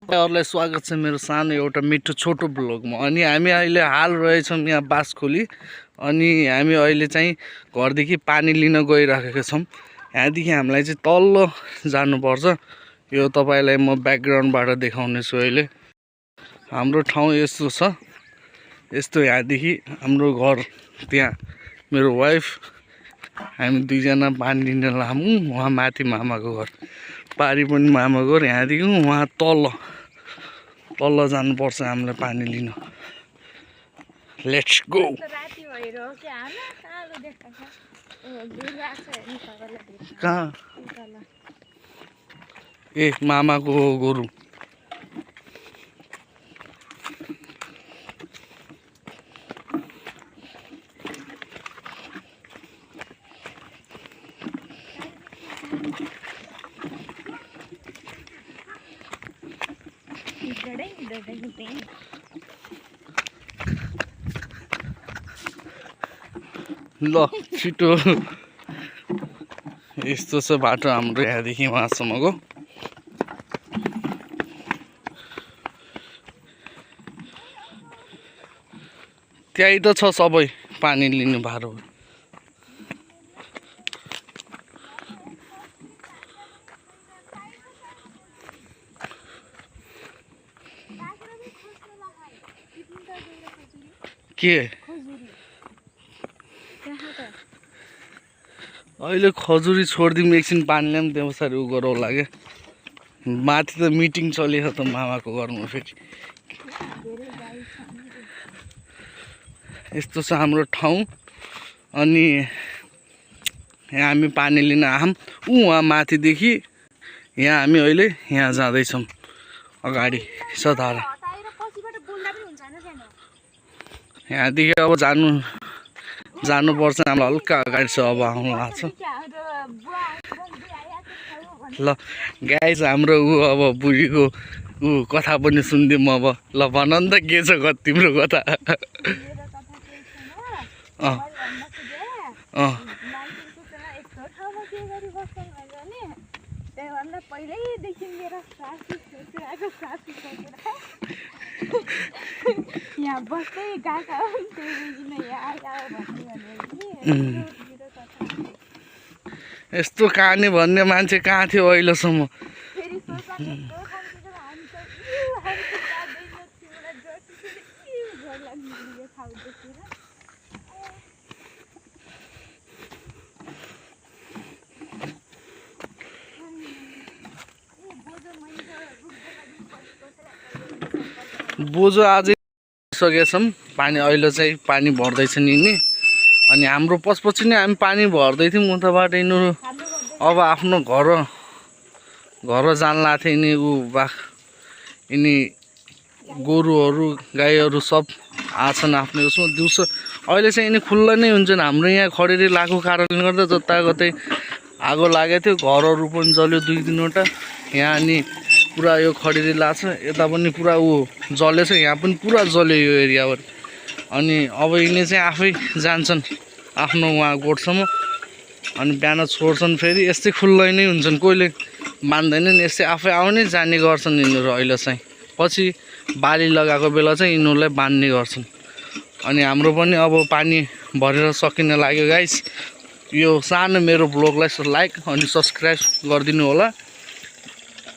तपाईहरुलाई स्वागत छ मेरो सानो एउटा मिठो छोटो ब्लगमा। अनि हामी अहिले हाल रहेछौँ यहाँ बासखोली। अनि हामी अहिले चाहिँ घरदेखि पानी लिन गइराखेका छौँ। यहाँदेखि हामीलाई चाहिँ तल्लो जानुपर्छ। यो तपाईलाई म ब्याकग्राउन्डबाट देखाउने छु। अहिले हाम्रो ठाउँ यस्तो छ, यस्तो यहाँदेखि हाम्रो घर त्यहाँ मेरो वाइफ हामी दुईजना पानी लिन लामौँ। वहाँ माथि मामाको घर, पारी पनि मामाको घर। यहाँदेखि वहाँ तल जानुपर्छ हामीलाई पानी लिन। Let's go. कहाँ? ए मामाको गोरु। ल छिटो, यस्तो छ बाटो हाम्रो यहाँदेखि वहाँसम्मको। त्यही त छ सबै पानी लिनु भारो। के अहिले खजुरी छोडिदिउँ, एकछिन पानी ल्याउँ, त्यसरी उ गरौँ लाग्यो। माथि त मिटिङ चलेको त मामाको घरमा। फेरि यस्तो छ हाम्रो ठाउँ। अनि यहाँ हामी पानी लिन आयौँ। वहाँ माथिदेखि यहाँ हामी अहिले यहाँ जाँदैछौँ। अगाडि छ धारा। यहाँदेखि अब जानुपर्छ। हामीलाई हल्का अगाडि छ, अब आउनु लाग्छ। ल गाइस, हाम्रो अब बुढीको कथा पनि सुनिदिउँ अब। ल भन नि त, के छ तिम्रो कथा? यहाँ बस्दै गएका यस्तो कहानी भन्ने मान्छे कहाँ थियो अहिलेसम्म? बोजू अझै सकेछौँ। पानी अहिले चाहिँ पानी भर्दैछ नि। अनि हाम्रो पछपछि नै हामी पानी भर्दै थियौँ उताबाट। यिनीहरू अब आफ्नो घर जान लाग्थ्यो। यिनी यिनी गोरुहरू गाईहरू सब आछन् आफ्नो उसमा दिउँसो। अहिले चाहिँ यिनी खुल्ला नै हुन्छन्। हाम्रो यहाँ खडेरी लागेको कारणले गर्दा जताकतै आगो लागेको थियो। घरहरू पनि जल्यो 2-3वटा यहाँ। अनि पुरा यो खडेरी लाग्छ। यता पनि पुरा जलेछ, यहाँ पनि पुरा जल्यो यो एरियाबाट। अनि अब यिनी चाहिँ आफै जान्छन् आफ्नो वहाँ गोठसम्म। अनि बिहान छोड्छन्। फेरि यस्तै खुल्लै नै हुन्छन्, कोहीले मान्दैनन्। यस्तै आफै आउने जाने गर्छन् यिनीहरू। अहिले चाहिँ पछि बाली लगाएको बेला चाहिँ यिनीहरूलाई बान्ने गर्छन्। अनि हाम्रो पनि अब पानी भरेर सकिन लाग्यो गाइस। यो सानो मेरो ब्लगलाई लाइक अनि सब्सक्राइब गरिदिनु होला।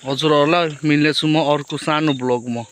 हजुरहरूलाई मिल्नेछु म अर्को सानो ब्लगमा।